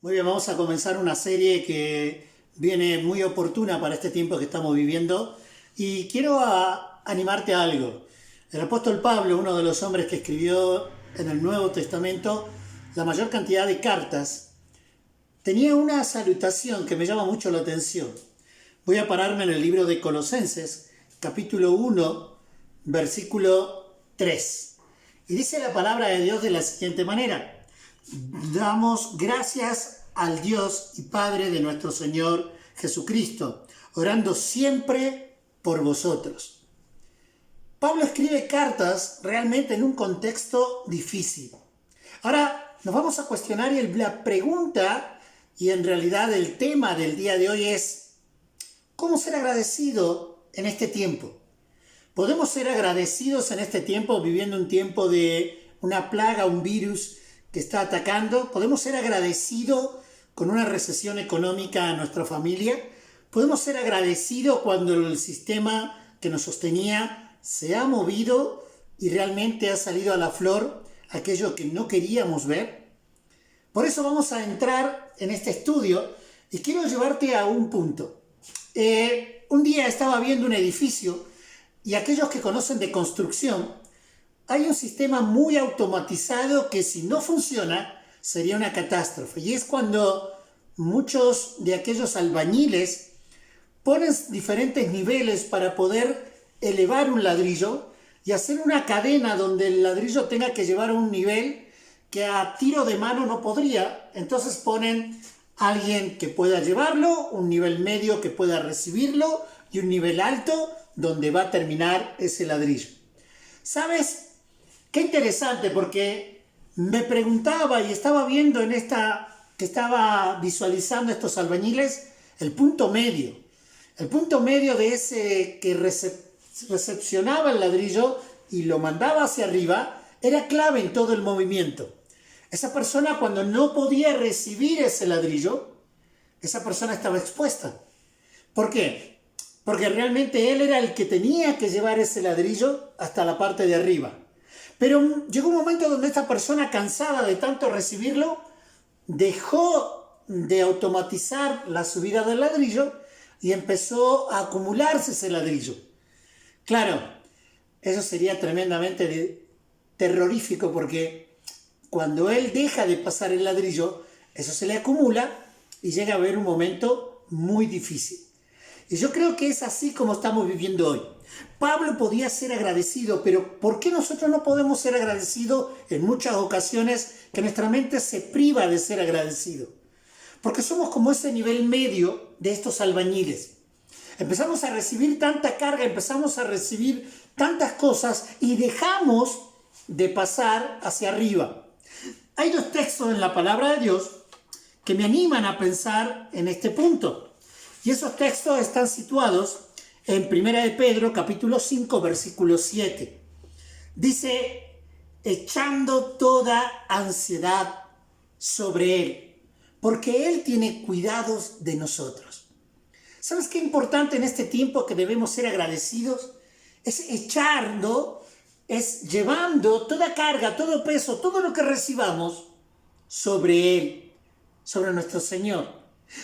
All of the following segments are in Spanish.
Muy bien, vamos a comenzar una serie que viene muy oportuna para este tiempo que estamos viviendo y quiero animarte a algo. El apóstol Pablo, uno de los hombres que escribió en el Nuevo Testamento la mayor cantidad de cartas, tenía una salutación que me llama mucho la atención. Voy a pararme en el libro de Colosenses, capítulo 1, versículo 3. Y dice la palabra de Dios de la siguiente manera: damos gracias al Dios y Padre de nuestro Señor Jesucristo, orando siempre por vosotros. Pablo escribe cartas realmente en un contexto difícil. Ahora nos vamos a cuestionar y la pregunta, y en realidad el tema del día de hoy es: ¿cómo ser agradecido en este tiempo? ¿Podemos ser agradecidos en este tiempo, viviendo un tiempo de una plaga, un virus que está atacando? ¿Podemos ser agradecidos con una recesión económica a nuestra familia? ¿Podemos ser agradecidos cuando el sistema que nos sostenía se ha movido y realmente ha salido a la flor aquello que no queríamos ver? Por eso vamos a entrar en este estudio y quiero llevarte a un punto. Un día estaba viendo un edificio y aquellos que conocen de construcción, hay un sistema muy automatizado que si no funciona sería una catástrofe. Y es cuando muchos de aquellos albañiles ponen diferentes niveles para poder elevar un ladrillo y hacer una cadena donde el ladrillo tenga que llevar a un nivel que a tiro de mano no podría. Entonces ponen a alguien que pueda llevarlo, un nivel medio que pueda recibirlo y un nivel alto donde va a terminar ese ladrillo. ¿Sabes? Qué interesante, porque me preguntaba y estaba viendo que estaba visualizando estos albañiles el punto medio de ese que recepcionaba el ladrillo y lo mandaba hacia arriba, era clave en todo el movimiento. Esa persona, cuando no podía recibir ese ladrillo, esa persona estaba expuesta. ¿Por qué? Porque realmente él era el que tenía que llevar ese ladrillo hasta la parte de arriba. Pero llegó un momento donde esta persona, cansada de tanto recibirlo, dejó de automatizar la subida del ladrillo y empezó a acumularse ese ladrillo. Claro, eso sería tremendamente terrorífico, porque cuando él deja de pasar el ladrillo, eso se le acumula y llega a haber un momento muy difícil. Y yo creo que es así como estamos viviendo hoy. Pablo podía ser agradecido, pero ¿por qué nosotros no podemos ser agradecidos en muchas ocasiones que nuestra mente se priva de ser agradecido? Porque somos como ese nivel medio de estos albañiles. Empezamos a recibir tanta carga, empezamos a recibir tantas cosas y dejamos de pasar hacia arriba. Hay dos textos en la palabra de Dios que me animan a pensar en este punto. Y esos textos están situados en 1 de Pedro, capítulo 5, versículo 7. Dice: echando toda ansiedad sobre Él, porque Él tiene cuidados de nosotros. ¿Sabes qué importante en este tiempo que debemos ser agradecidos? Es echando, es llevando toda carga, todo peso, todo lo que recibamos sobre Él, sobre nuestro Señor.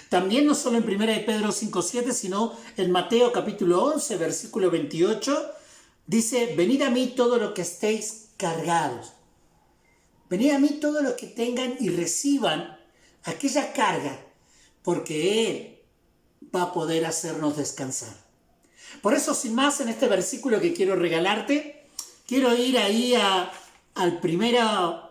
También no solo en 1 de Pedro 5:7, sino en Mateo capítulo 11, versículo 28, dice: venid a mí todos los que estéis cargados. Venid a mí todos los que tengan y reciban aquella carga, porque Él va a poder hacernos descansar. Por eso, sin más, en este versículo que quiero regalarte, quiero ir ahí al 1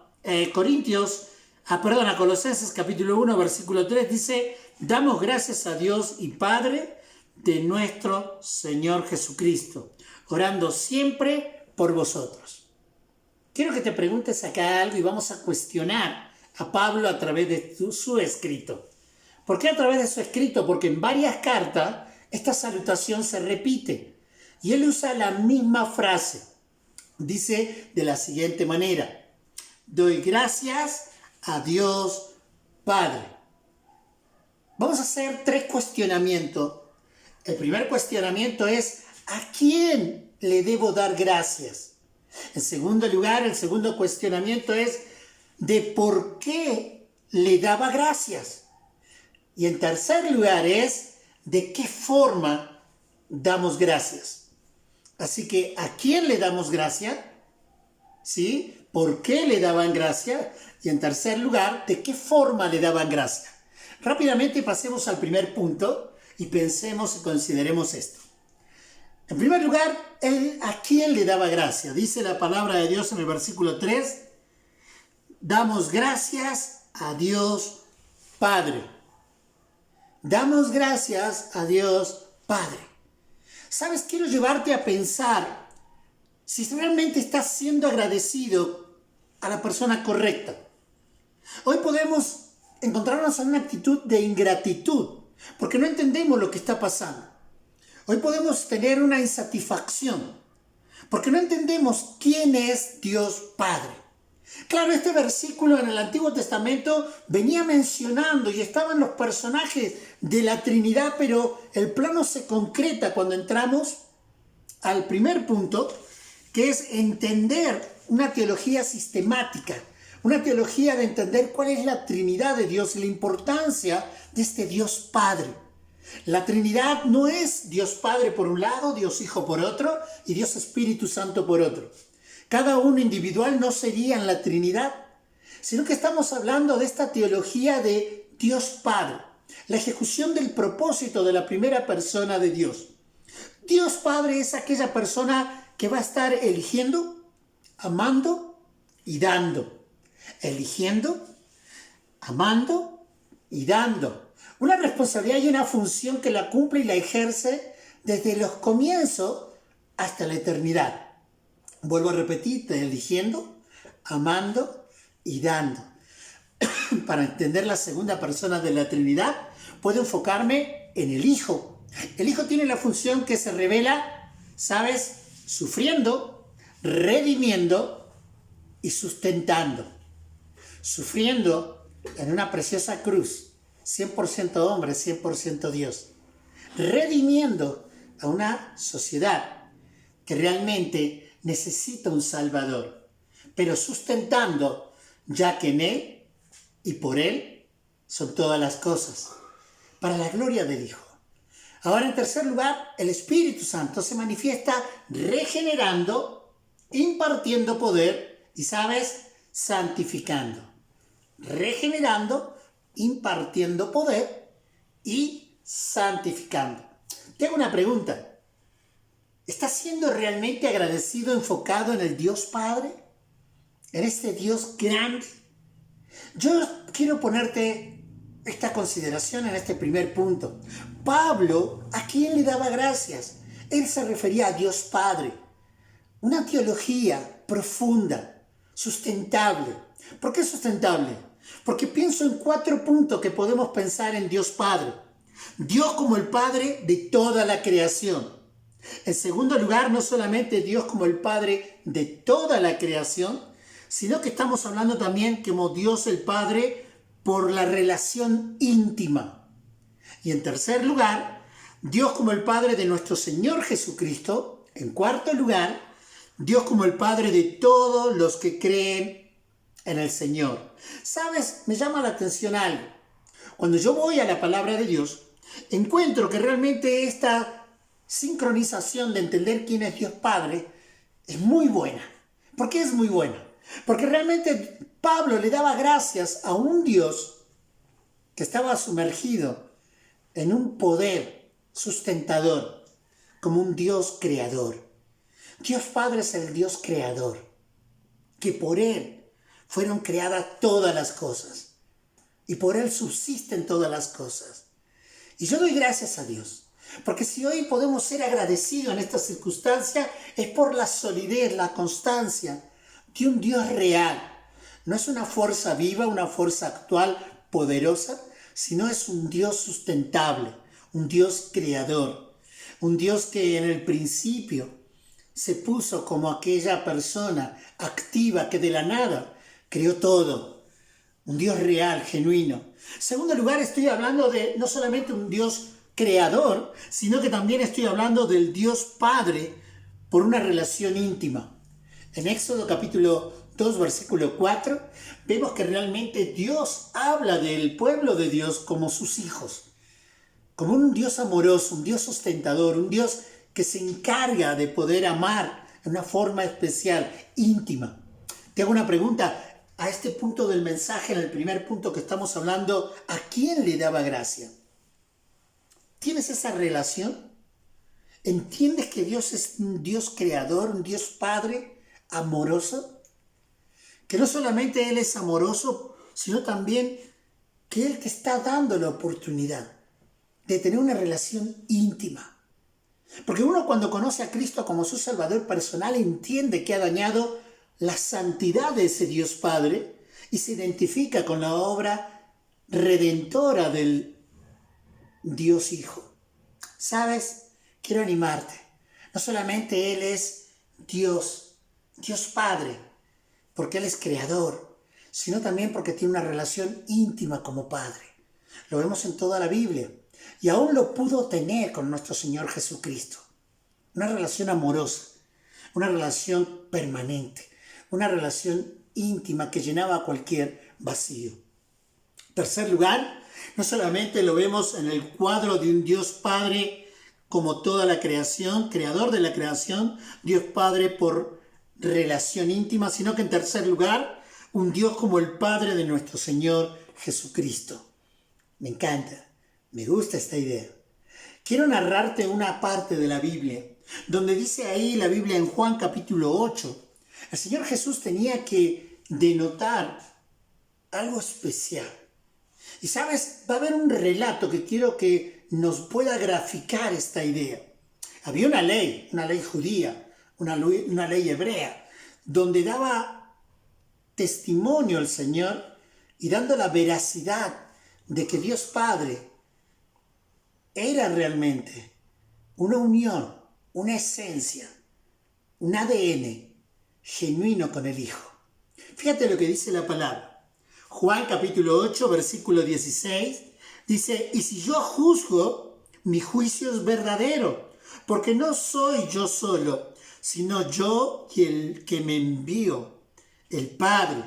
Corintios, a Colosenses capítulo 1, versículo 3, dice: damos gracias a Dios y Padre de nuestro Señor Jesucristo, orando siempre por vosotros. Quiero que te preguntes acá algo y vamos a cuestionar a Pablo a través de su escrito. ¿Por qué a través de su escrito? Porque en varias cartas esta salutación se repite y él usa la misma frase. Dice de la siguiente manera: doy gracias a Dios Padre. Vamos a hacer 3 cuestionamientos. El primer cuestionamiento es: ¿a quién le debo dar gracias? En segundo lugar, el segundo cuestionamiento es: ¿de por qué le daba gracias. Y en tercer lugar es de qué forma damos gracias. Así que, ¿a quién le damos gracia? ¿Sí? ¿Por qué le daban gracia? Y en tercer lugar, ¿de qué forma le daban gracia? Rápidamente pasemos al primer punto y pensemos y consideremos esto. En primer lugar, ¿a quién le daba gracia? Dice la palabra de Dios en el versículo 3, damos gracias a Dios Padre. Damos gracias a Dios Padre. ¿Sabes? Quiero llevarte a pensar si realmente estás siendo agradecido a la persona correcta. Hoy podemos encontrarnos en una actitud de ingratitud porque no entendemos lo que está pasando. Hoy podemos tener una insatisfacción porque no entendemos quién es Dios Padre. Claro, este versículo en el Antiguo Testamento venía mencionando y estaban los personajes de la Trinidad, pero el plano se concreta cuando entramos al primer punto, que es entender una teología sistemática, una teología de entender cuál es la Trinidad de Dios y la importancia de este Dios Padre. La Trinidad no es Dios Padre por un lado, Dios Hijo por otro y Dios Espíritu Santo por otro. Cada uno individual no sería en la Trinidad, sino que estamos hablando de esta teología de Dios Padre, la ejecución del propósito de la primera persona de Dios. Dios Padre es aquella persona que va a estar eligiendo, amando y dando. Eligiendo, amando y dando. Una responsabilidad y una función que la cumple y la ejerce desde los comienzos hasta la eternidad. Vuelvo a repetir, eligiendo, amando y dando. Para entender la segunda persona de la Trinidad, puedo enfocarme en el Hijo. El Hijo tiene la función que se revela, ¿sabes? Sufriendo, redimiendo y sustentando. Sufriendo en una preciosa cruz, 100% hombre, 100% Dios. Redimiendo a una sociedad que realmente necesita un Salvador, pero sustentando, ya que en Él y por Él son todas las cosas, para la gloria del Hijo. Ahora, en tercer lugar, el Espíritu Santo se manifiesta regenerando, impartiendo poder y, ¿sabes?, santificando. Regenerando, impartiendo poder y santificando. Te hago una pregunta. ¿Estás siendo realmente agradecido, enfocado en el Dios Padre? ¿En este Dios grande? Yo quiero ponerte esta consideración en este primer punto. Pablo, ¿a quién le daba gracias? Él se refería a Dios Padre. Una teología profunda, sustentable. ¿Por qué sustentable? Porque pienso en 4 puntos que podemos pensar en Dios Padre. Dios como el Padre de toda la creación. En segundo lugar, no solamente Dios como el Padre de toda la creación, sino que estamos hablando también como Dios el Padre por la relación íntima. Y en tercer lugar, Dios como el Padre de nuestro Señor Jesucristo. En cuarto lugar, Dios como el Padre de todos los que creen en el Señor. ¿Sabes? Me llama la atención algo. Cuando yo voy a la palabra de Dios, encuentro que realmente esta sincronización de entender quién es Dios Padre es muy buena. ¿Por qué es muy buena? Porque realmente Pablo le daba gracias a un Dios que estaba sumergido en un poder sustentador, como un Dios creador. Dios Padre es el Dios creador, que por Él fueron creadas todas las cosas y por Él subsisten todas las cosas. Y yo doy gracias a Dios. Porque si hoy podemos ser agradecidos en esta circunstancia, es por la solidez, la constancia de un Dios real. No es una fuerza viva, una fuerza actual, poderosa, sino es un Dios sustentable, un Dios creador, un Dios que en el principio se puso como aquella persona activa que de la nada creó todo. Un Dios real, genuino. En segundo lugar, estoy hablando de no solamente un Dios creador, sino que también estoy hablando del Dios Padre por una relación íntima. En Éxodo capítulo 2, versículo 4, vemos que realmente Dios habla del pueblo de Dios como sus hijos, como un Dios amoroso, un Dios sustentador, un Dios que se encarga de poder amar de una forma especial, íntima. Te hago una pregunta. A este punto del mensaje, en el primer punto que estamos hablando, ¿a quién le daba gracia? ¿Tienes esa relación? ¿Entiendes que Dios es un Dios creador, un Dios Padre amoroso? Que no solamente Él es amoroso, sino también que Él te está dando la oportunidad de tener una relación íntima. Porque uno, cuando conoce a Cristo como su Salvador personal, entiende que ha dañado la santidad de ese Dios Padre y se identifica con la obra redentora del Dios Hijo. ¿Sabes? Quiero animarte. No solamente Él es Dios, Dios Padre, porque Él es creador, sino también porque tiene una relación íntima como Padre. Lo vemos en toda la Biblia. Y aún lo pudo tener con nuestro Señor Jesucristo. Una relación amorosa, una relación permanente, una relación íntima que llenaba cualquier vacío. En tercer lugar, no solamente lo vemos en el cuadro de un Dios Padre como toda la creación, creador de la creación, Dios Padre por relación íntima, sino que en tercer lugar, un Dios como el Padre de nuestro Señor Jesucristo. Me encanta, me gusta esta idea. Quiero narrarte una parte de la Biblia, donde dice ahí la Biblia en Juan capítulo 8, el Señor Jesús tenía que denotar algo especial. Y sabes, va a haber un relato que quiero que nos pueda graficar esta idea. Había una ley judía, una ley hebrea, donde daba testimonio el Señor y dando la veracidad de que Dios Padre era realmente una unión, una esencia, un ADN genuino con el Hijo. Fíjate lo que dice la palabra. Juan capítulo 8, versículo 16, dice, y si yo juzgo, mi juicio es verdadero, porque no soy yo solo, sino yo y el que me envió, el Padre.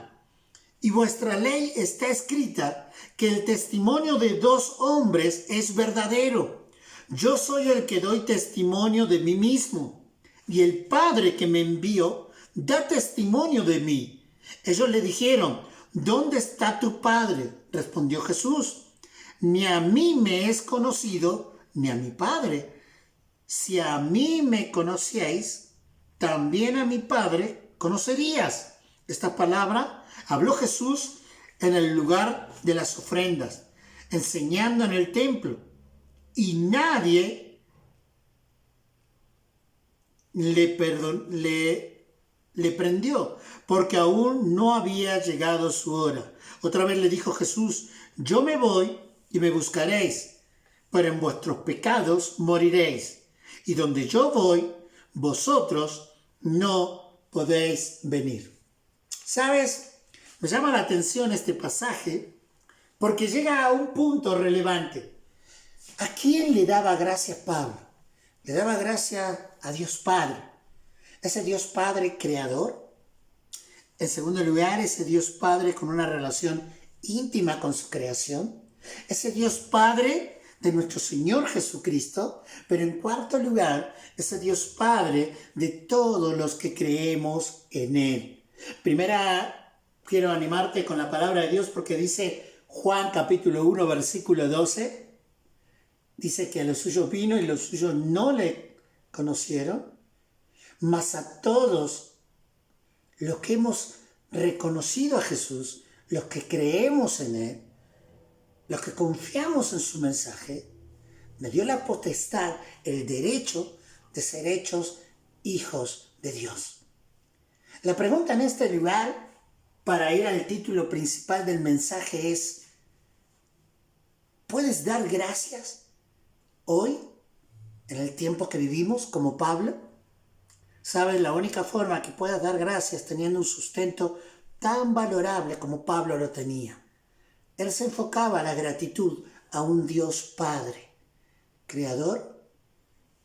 Y vuestra ley está escrita que el testimonio de dos hombres es verdadero. Yo soy el que doy testimonio de mí mismo, y el Padre que me envió da testimonio de mí. Ellos le dijeron, ¿dónde está tu Padre? Respondió Jesús, ni a mí me es conocido, ni a mi Padre. Si a mí me conocíais, también a mi Padre conocerías. Esta palabra habló Jesús en el lugar de las ofrendas, enseñando en el templo, y nadie le prendió, porque aún no había llegado su hora. Otra vez le dijo Jesús, yo me voy y me buscaréis, pero en vuestros pecados moriréis. Y donde yo voy, vosotros no podéis venir. ¿Sabes? Me llama la atención este pasaje porque llega a un punto relevante. ¿A quién le daba gracias Pablo? Le daba gracias a Dios Padre. ¿Ese Dios Padre creador? En segundo lugar, ese Dios Padre con una relación íntima con su creación. Ese Dios Padre de nuestro Señor Jesucristo. Pero en cuarto lugar, ese Dios Padre de todos los que creemos en Él. Primera, quiero animarte con la palabra de Dios porque dice Juan capítulo 1, versículo 12. Dice que a los suyos vino y los suyos no le conocieron, mas a todos los que hemos reconocido a Jesús, los que creemos en Él, los que confiamos en su mensaje, me dio la potestad, el derecho de ser hechos hijos de Dios. La pregunta en este lugar, para ir al título principal del mensaje, es: ¿puedes dar gracias hoy, en el tiempo que vivimos, como Pablo? ¿Sabes? La única forma que puedas dar gracias teniendo un sustento tan valorable como Pablo lo tenía. Él se enfocaba la gratitud a un Dios Padre, creador,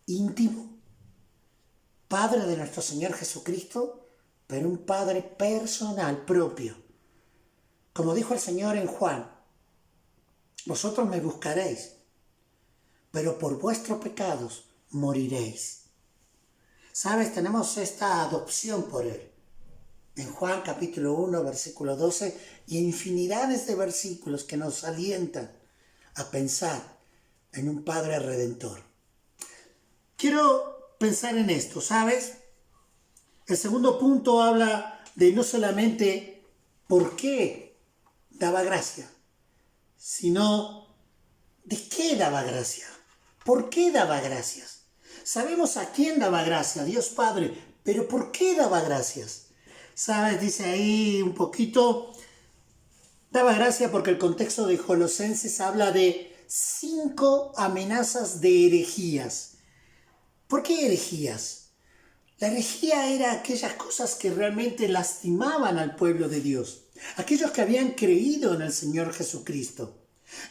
íntimo, Padre de nuestro Señor Jesucristo, pero un Padre personal, propio. Como dijo el Señor en Juan, vosotros me buscaréis, pero por vuestros pecados moriréis. ¿Sabes? Tenemos esta adopción por Él. En Juan capítulo 1, versículo 12, y infinidades de versículos que nos alientan a pensar en un Padre Redentor. Quiero pensar en esto, ¿sabes? El segundo punto habla de no solamente por qué daba gracia, sino de qué daba gracia. ¿Por qué daba gracias? Sabemos a quién daba gracia, Dios Padre, pero ¿por qué daba gracias? ¿Sabes? Dice ahí un poquito, daba gracia porque el contexto de Colosenses habla de 5 amenazas de herejías. ¿Por qué herejías? La herejía era aquellas cosas que realmente lastimaban al pueblo de Dios, aquellos que habían creído en el Señor Jesucristo.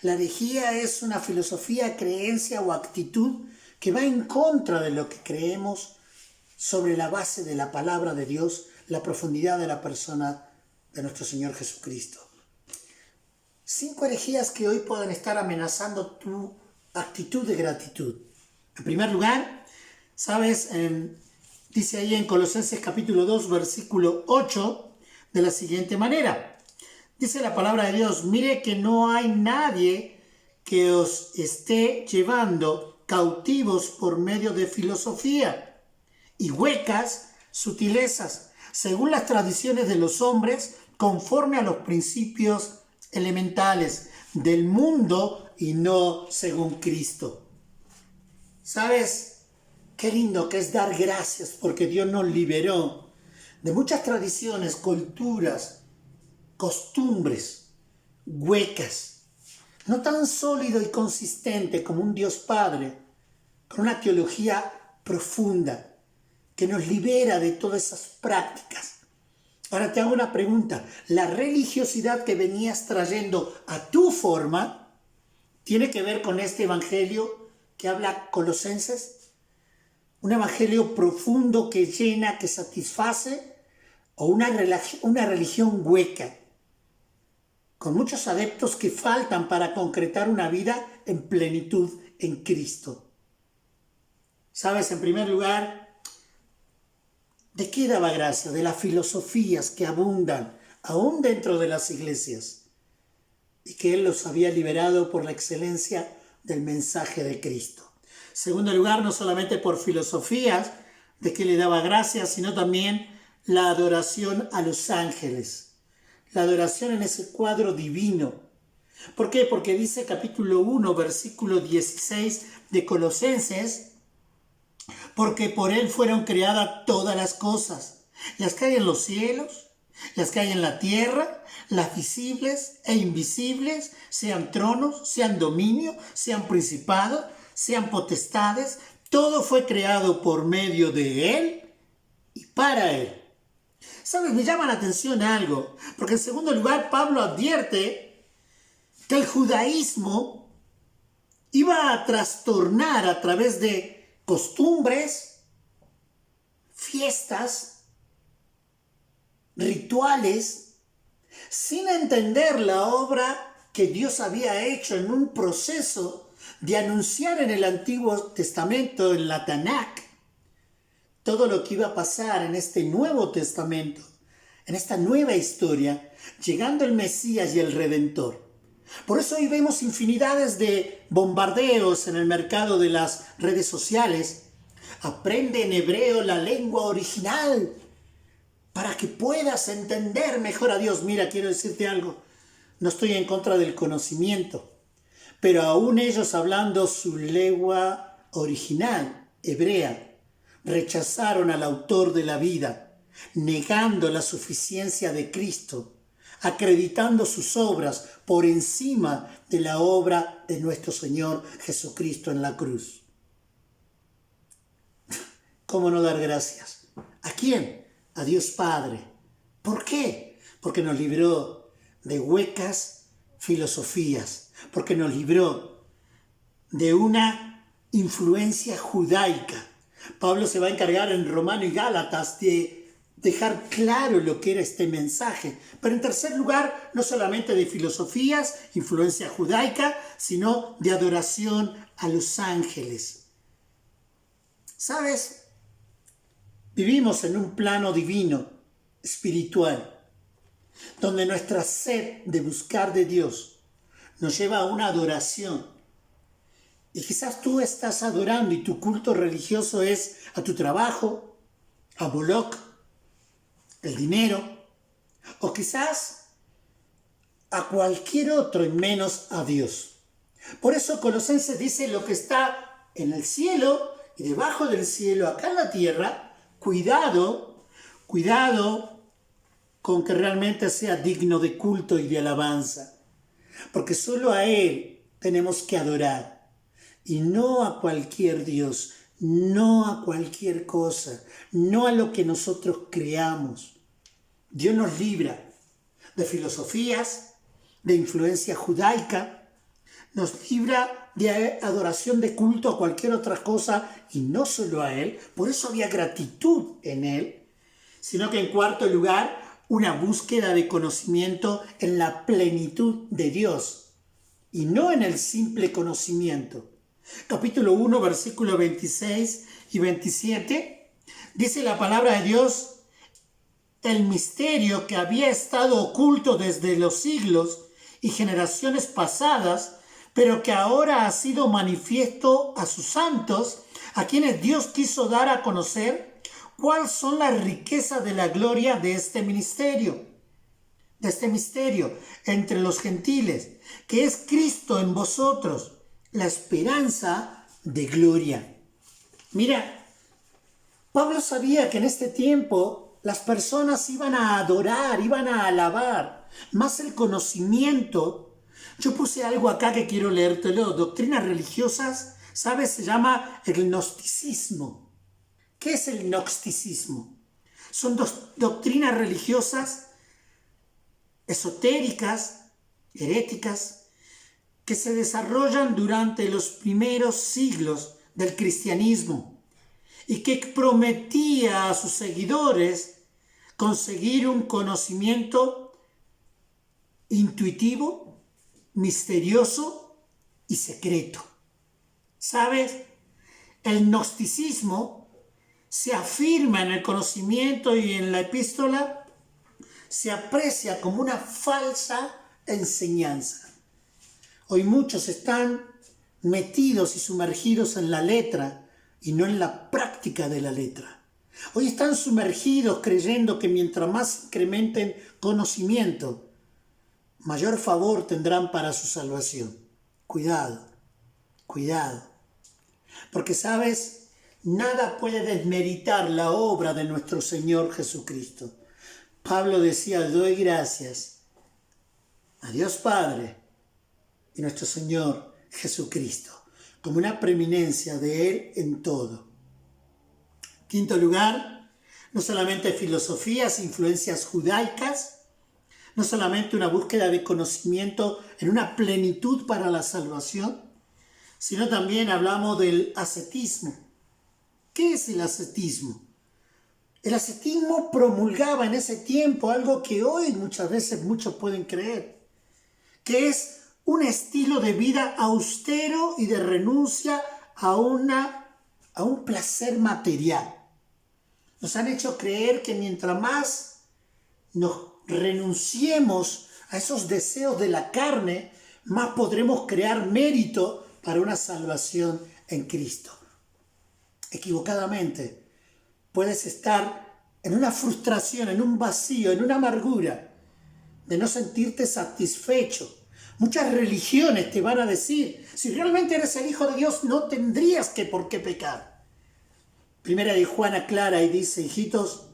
La herejía es una filosofía, creencia o actitud que va en contra de lo que creemos sobre la base de la palabra de Dios, la profundidad de la persona de nuestro Señor Jesucristo. 5 herejías que hoy pueden estar amenazando tu actitud de gratitud. En primer lugar, ¿sabes? Dice ahí en Colosenses capítulo 2, versículo 8, de la siguiente manera. Dice la palabra de Dios, mire que no hay nadie que os esté llevando cautivos por medio de filosofía y huecas sutilezas, según las tradiciones de los hombres, conforme a los principios elementales del mundo y no según Cristo. ¿Sabes? Qué lindo que es dar gracias porque Dios nos liberó de muchas tradiciones, culturas, costumbres huecas, no tan sólido y consistente como un Dios Padre, con una teología profunda que nos libera de todas esas prácticas. Ahora te hago una pregunta. ¿La religiosidad que venías trayendo a tu forma tiene que ver con este evangelio que habla Colosenses? ¿Un evangelio profundo que llena, que satisface? ¿O una religión hueca, con muchos adeptos que faltan para concretar una vida en plenitud en Cristo? ¿Sabes? En primer lugar, ¿de qué daba gracia? De las filosofías que abundan aún dentro de las iglesias y que Él los había liberado por la excelencia del mensaje de Cristo. En segundo lugar, no solamente por filosofías de que le daba gracia, sino también la adoración a los ángeles. La adoración en ese cuadro divino. ¿Por qué? Porque dice capítulo 1, versículo 16 de Colosenses, porque por Él fueron creadas todas las cosas, las que hay en los cielos, las que hay en la tierra, las visibles e invisibles, sean tronos, sean dominios, sean principados, sean potestades, todo fue creado por medio de Él y para Él. ¿Sabes? Me llama la atención algo, porque en segundo lugar Pablo advierte que el judaísmo iba a trastornar a través de costumbres, fiestas, rituales, sin entender la obra que Dios había hecho en un proceso de anunciar en el Antiguo Testamento, en la Tanakh, todo lo que iba a pasar en este Nuevo Testamento, en esta nueva historia, llegando el Mesías y el Redentor. Por eso hoy vemos infinidades de bombardeos en el mercado de las redes sociales. Aprende en hebreo la lengua original para que puedas entender mejor a Dios. Mira, quiero decirte algo. No estoy en contra del conocimiento, pero aún ellos hablando su lengua original, hebrea, rechazaron al autor de la vida, negando la suficiencia de Cristo, acreditando sus obras por encima de la obra de nuestro Señor Jesucristo en la cruz. ¿Cómo no dar gracias? ¿A quién? A Dios Padre. ¿Por qué? Porque nos libró de huecas filosofías, porque nos libró de una influencia judaica. Pablo se va a encargar en Romano y Gálatas de dejar claro lo que era este mensaje. Pero en tercer lugar, no solamente de filosofías, influencia judaica, sino de adoración a los ángeles. ¿Sabes? Vivimos en un plano divino, espiritual, donde nuestra sed de buscar de Dios nos lleva a una adoración. Y quizás tú estás adorando y tu culto religioso es a tu trabajo, a Moloch, el dinero, o quizás a cualquier otro y menos a Dios. Por eso Colosenses dice: lo que está en el cielo y debajo del cielo, acá en la tierra, cuidado con que realmente sea digno de culto y de alabanza. Porque solo a Él tenemos que adorar. Y no a cualquier Dios, no a cualquier cosa, no a lo que nosotros creamos. Dios nos libra de filosofías, de influencia judaica, nos libra de adoración de culto a cualquier otra cosa y no solo a Él. Por eso había gratitud en Él, sino que en cuarto lugar, una búsqueda de conocimiento en la plenitud de Dios y no en el simple conocimiento. Capítulo 1, versículos 26 y 27, dice la palabra de Dios: el misterio que había estado oculto desde los siglos y generaciones pasadas, pero que ahora ha sido manifiesto a sus santos, a quienes Dios quiso dar a conocer cuáles son las riquezas de la gloria de este misterio entre los gentiles, que es Cristo en vosotros, la esperanza de gloria. Mira, Pablo sabía que en este tiempo las personas iban a adorar, iban a alabar, más el conocimiento. Yo puse algo acá que quiero leértelo. Doctrinas religiosas, ¿sabes? Se llama el gnosticismo. ¿Qué es el gnosticismo? Son doctrinas religiosas esotéricas, heréticas, que se desarrollan durante los primeros siglos del cristianismo y que prometía a sus seguidores conseguir un conocimiento intuitivo, misterioso y secreto. ¿Sabes? El gnosticismo se afirma en el conocimiento y en la epístola, se aprecia como una falsa enseñanza. Hoy muchos están metidos y sumergidos en la letra y no en la práctica de la letra. Hoy están sumergidos creyendo que mientras más incrementen conocimiento, mayor favor tendrán para su salvación. Cuidado, cuidado. Porque, ¿sabes? Nada puede desmeritar la obra de nuestro Señor Jesucristo. Pablo decía: doy gracias a Dios Padre y nuestro Señor Jesucristo, como una preeminencia de Él en todo. Quinto lugar, no solamente filosofías, influencias judaicas, no solamente una búsqueda de conocimiento en una plenitud para la salvación, sino también hablamos del ascetismo. ¿Qué es el ascetismo? El ascetismo promulgaba en ese tiempo algo que hoy muchas veces muchos pueden creer, que es un estilo de vida austero y de renuncia a un placer material. Nos han hecho creer que mientras más nos renunciemos a esos deseos de la carne, más podremos crear mérito para una salvación en Cristo. Equivocadamente, puedes estar en una frustración, en un vacío, en una amargura de no sentirte satisfecho. Muchas religiones te van a decir: si realmente eres el Hijo de Dios, no tendrías por qué pecar. Primera de Juan aclara y dice: hijitos,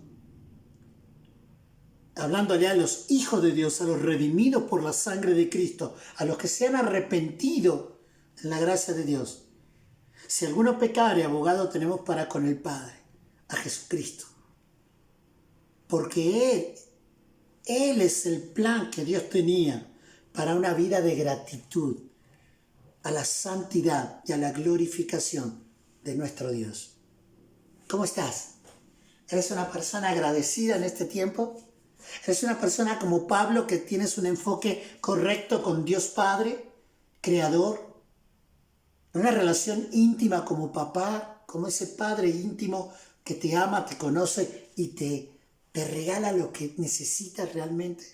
hablándole a los hijos de Dios, a los redimidos por la sangre de Cristo, a los que se han arrepentido en la gracia de Dios, si alguno pecare, abogado tenemos para con el Padre, a Jesucristo. Porque Él es el plan que Dios tenía para una vida de gratitud a la santidad y a la glorificación de nuestro Dios. ¿Cómo estás? ¿Eres una persona agradecida en este tiempo? ¿Eres una persona como Pablo que tienes un enfoque correcto con Dios Padre, Creador? Una relación íntima como papá, como ese padre íntimo que te ama, te conoce y te regala lo que necesitas realmente.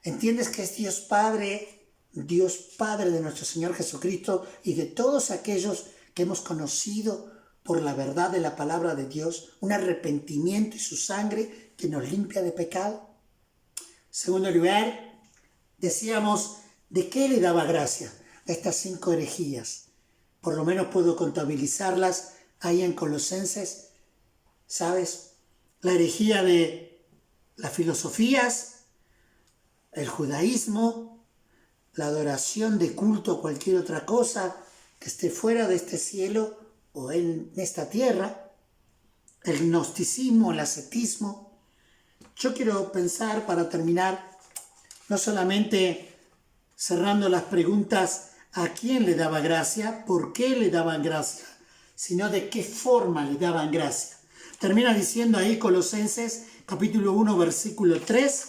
¿Entiendes que es Dios Padre de nuestro Señor Jesucristo y de todos aquellos que hemos conocido por la verdad de la palabra de Dios, un arrepentimiento y su sangre que nos limpia de pecado? Segundo lugar, decíamos, ¿de qué le daba gracia a estas 5 herejías? Por lo menos puedo contabilizarlas ahí en Colosenses. ¿Sabes? La herejía de las filosofías, el judaísmo, la adoración de culto a cualquier otra cosa que esté fuera de este cielo o en esta tierra, el gnosticismo, el ascetismo. Yo quiero pensar, para terminar, no solamente cerrando las preguntas a quién le daba gracia, por qué le daban gracia, sino de qué forma le daban gracia. Termina diciendo ahí Colosenses capítulo 1 versículo 3,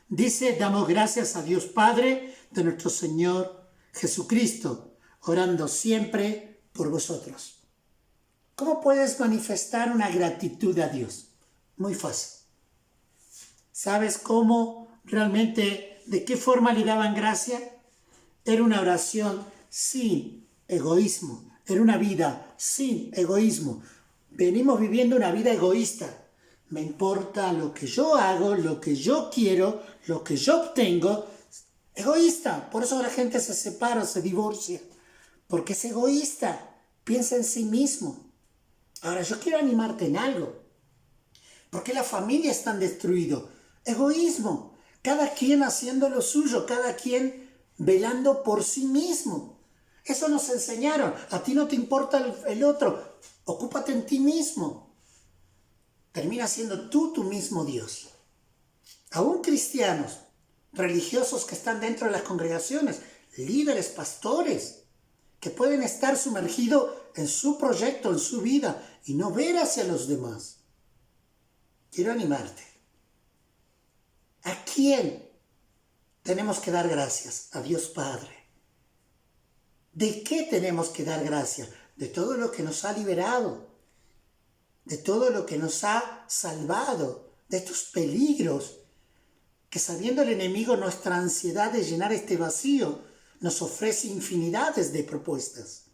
dice, damos gracias a Dios Padre de nuestro Señor Jesucristo, orando siempre por vosotros. ¿Cómo puedes manifestar una gratitud a Dios? Muy fácil. ¿Sabes cómo realmente, de qué forma le daban gracia? Era una oración sin egoísmo, era una vida sin egoísmo. Venimos viviendo una vida egoísta. Me importa lo que yo hago, lo que yo quiero, lo que yo obtengo. Egoísta. Por eso la gente se separa, se divorcia. Porque es egoísta. Piensa en sí mismo. Ahora, yo quiero animarte en algo. ¿Por qué la familia es tan destruida? Egoísmo. Cada quien haciendo lo suyo, cada quien velando por sí mismo. Eso nos enseñaron. A ti no te importa el otro. Ocúpate en ti mismo. Termina siendo tú mismo Dios. Aún cristianos, religiosos que están dentro de las congregaciones, líderes, pastores, que pueden estar sumergidos en su proyecto, en su vida, y no ver hacia los demás. Quiero animarte. ¿A quién tenemos que dar gracias? A Dios Padre. ¿De qué tenemos que dar gracias? De todo lo que nos ha liberado, de todo lo que nos ha salvado, de estos peligros, que sabiendo el enemigo nuestra ansiedad de llenar este vacío, nos ofrece infinidades de propuestas.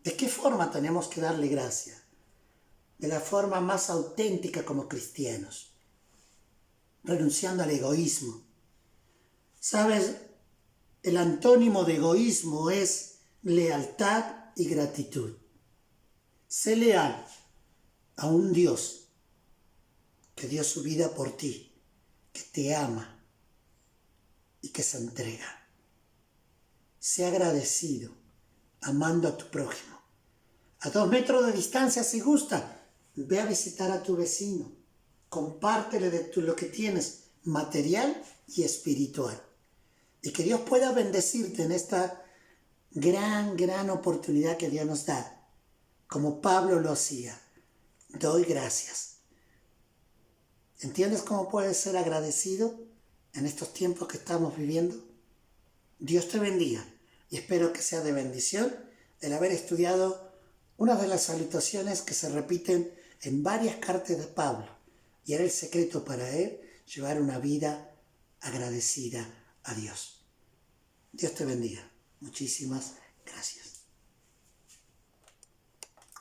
¿De qué forma tenemos que darle gracia? De la forma más auténtica como cristianos, renunciando al egoísmo. ¿Sabes? El antónimo de egoísmo es lealtad y gratitud. Sé leal a un Dios que dio su vida por ti, que te ama y que se entrega. Sé agradecido, amando a tu prójimo. A 2 metros de distancia, si gusta, ve a visitar a tu vecino. Compártele de lo que tienes, material y espiritual. Y que Dios pueda bendecirte en esta gran oportunidad que Dios nos da. Como Pablo lo hacía. Doy gracias. ¿Entiendes cómo puedes ser agradecido en estos tiempos que estamos viviendo? Dios te bendiga y espero que sea de bendición el haber estudiado una de las salutaciones que se repiten en varias cartas de Pablo, y era el secreto para él llevar una vida agradecida a Dios. Dios te bendiga. Muchísimas gracias.